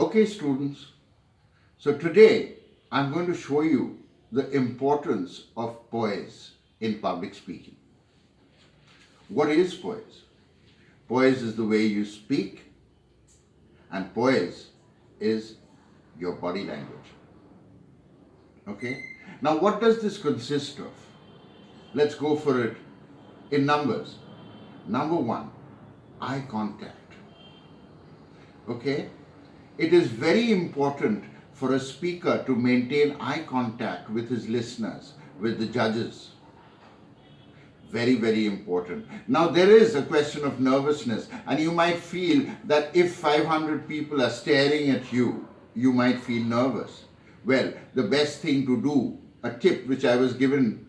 Okay, students, so today I'm going to show you the importance of poise in public speaking. What is poise? Poise is the way you speak, and poise is your body language. Okay? Now, what does this consist of? Let's go for it in numbers. Number one, eye contact. Okay? It is very important for a speaker to maintain eye contact with his listeners, with the judges. Very, very important. Now, there is a question of nervousness, and you might feel that if 500 people are staring at you, you might feel nervous. Well, the best thing to do, a tip which I was given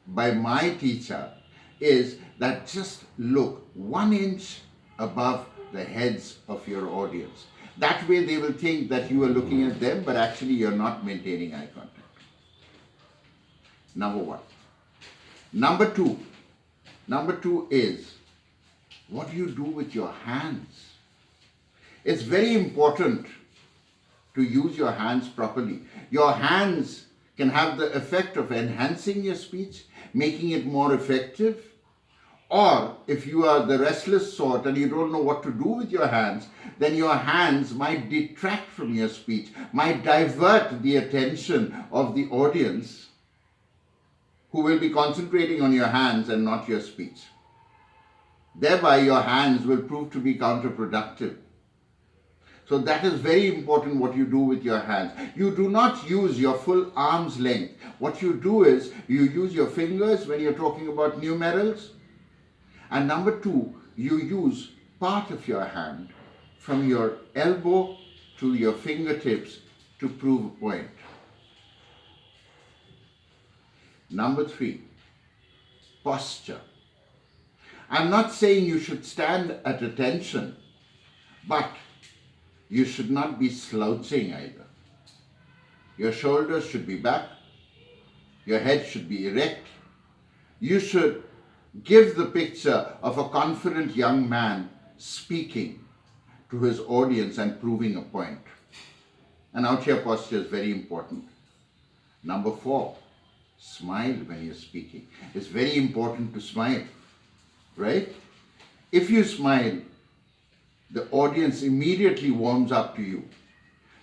by my teacher, is that just look 1 inch above the heads of your audience. That way they will think that you are looking at them, but actually you're not maintaining eye contact. Number one. Number two is, what do you do with your hands? It's very important to use your hands properly. Your hands can have the effect of enhancing your speech, making it more effective. Or if you are the restless sort and you don't know what to do with your hands, then your hands might detract from your speech, might divert the attention of the audience, who will be concentrating on your hands and not your speech. Thereby, your hands will prove to be counterproductive. So that is very important what you do with your hands. You do not use your full arm's length. What you do is, you use your fingers when you're talking about numerals. And number two, you use part of your hand from your elbow to your fingertips to prove a point. Number three, posture. I'm not saying you should stand at attention, but you should not be slouching either. Your shoulders should be back. Your head should be erect. You should give the picture of a confident young man speaking to his audience and proving a point. And out here posture is very important. Number four, smile when you're speaking. It's very important to smile, right? If you smile, the audience immediately warms up to you.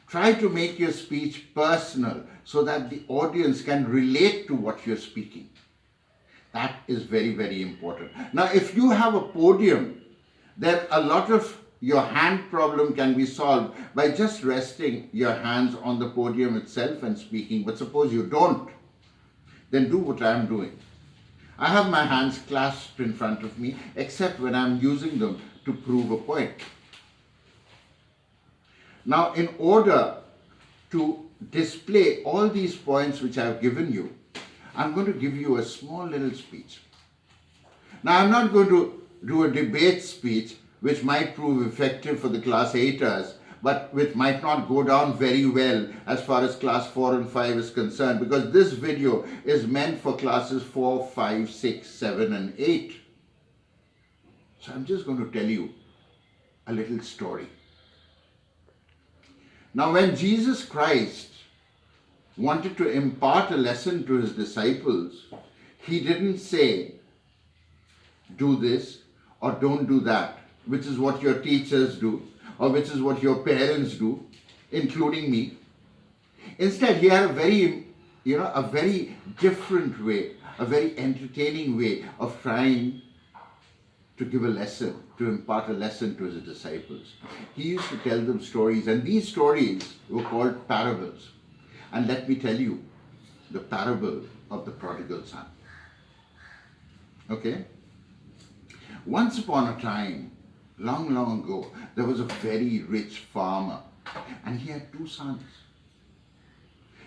Try to make your speech personal so that the audience can relate to what you're speaking. That is very, very important. Now, if you have a podium, then a lot of your hand problem can be solved by just resting your hands on the podium itself and speaking. But suppose you don't, then do what I'm doing. I have my hands clasped in front of me, except when I'm using them to prove a point. Now, in order to display all these points which I've given you, I'm going to give you a small little speech. Now, I'm not going to do a debate speech which might prove effective for the class 8ers, but which might not go down very well as far as class 4 and 5 is concerned, because this video is meant for classes 4, 5, 6, 7 and 8. So I'm just going to tell you a little story. Now, when Jesus Christ wanted to impart a lesson to his disciples, he didn't say, do this or don't do that, which is what your teachers do, or which is what your parents do, including me. Instead, he had a very different way, a very entertaining way of trying to give a lesson, to impart a lesson to his disciples. He used to tell them stories, and these stories were called parables. And let me tell you the parable of the prodigal son. Okay? Once upon a time, long, long ago, there was a very rich farmer, and he had 2 sons.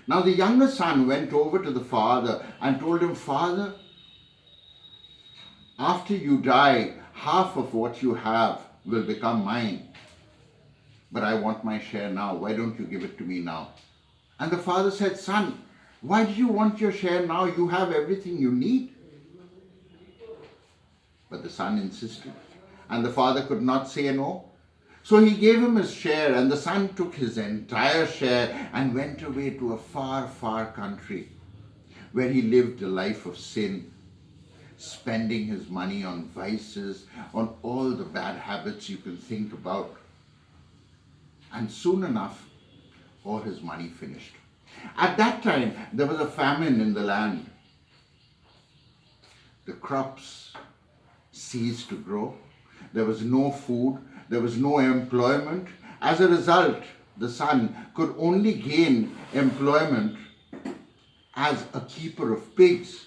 Now the younger son went over to the father and told him, Father, after you die, half of what you have will become mine. But I want my share now. Why don't you give it to me now? And the father said, Son, why do you want your share now? You have everything you need. But the son insisted. And the father could not say no. So he gave him his share, and the son took his entire share and went away to a far, far country where he lived a life of sin, spending his money on vices, on all the bad habits you can think about. And soon enough, all his money finished. At that time, there was a famine in the land. The crops ceased to grow. There was no food. There was no employment. As a result, the son could only gain employment as a keeper of pigs.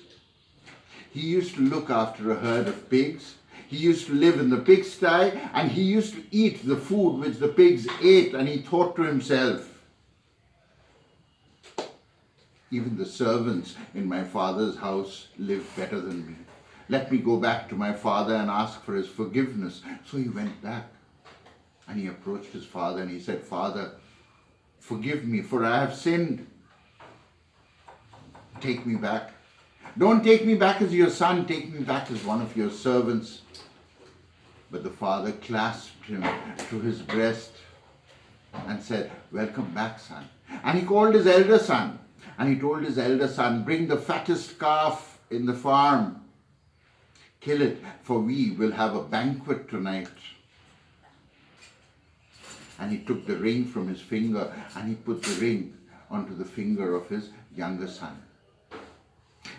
He used to look after a herd of pigs. He used to live in the pigsty, and he used to eat the food which the pigs ate, and he thought to himself, even the servants in my father's house live better than me. Let me go back to my father and ask for his forgiveness. So he went back and he approached his father and he said, Father, forgive me, for I have sinned. Take me back. Don't take me back as your son, take me back as one of your servants. But the father clasped him to his breast and said, welcome back, son. And he called his elder son. And he told his elder son, bring the fattest calf in the farm. Kill it, for we will have a banquet tonight. And he took the ring from his finger and he put the ring onto the finger of his younger son.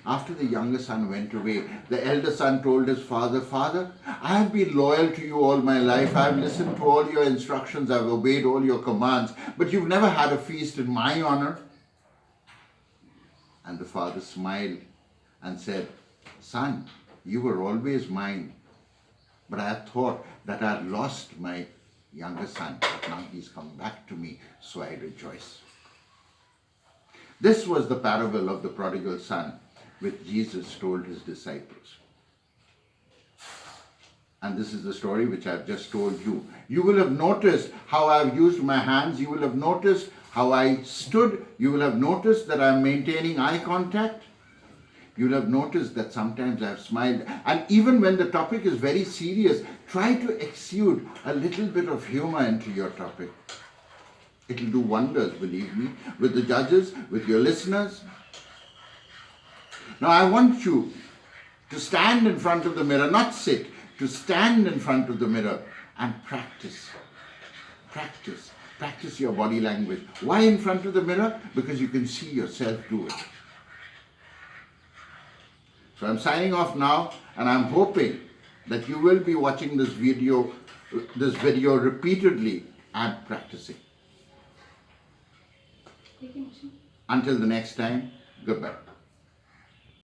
After the younger son went away, the elder son told his father, Father, I have been loyal to you all my life. I have listened to all your instructions. I have obeyed all your commands. But you've never had a feast in my honor. And the father smiled and said, Son, you were always mine. But I had thought that I had lost my younger son. But now he's come back to me, so I rejoice. This was the parable of the prodigal son, which Jesus told his disciples. And this is the story which I've just told you. You will have noticed how I've used my hands. You will have noticed how I stood. You will have noticed that I'm maintaining eye contact. You will have noticed that sometimes I've smiled. And even when the topic is very serious, try to exude a little bit of humor into your topic. It will do wonders, believe me, with the judges, with your listeners. Now I want you to stand in front of the mirror, not sit, to stand in front of the mirror and practice. Practice your body language. Why in front of the mirror? Because you can see yourself do it. So I'm signing off now, and I'm hoping that you will be watching this video repeatedly and practicing. Until the next time, goodbye.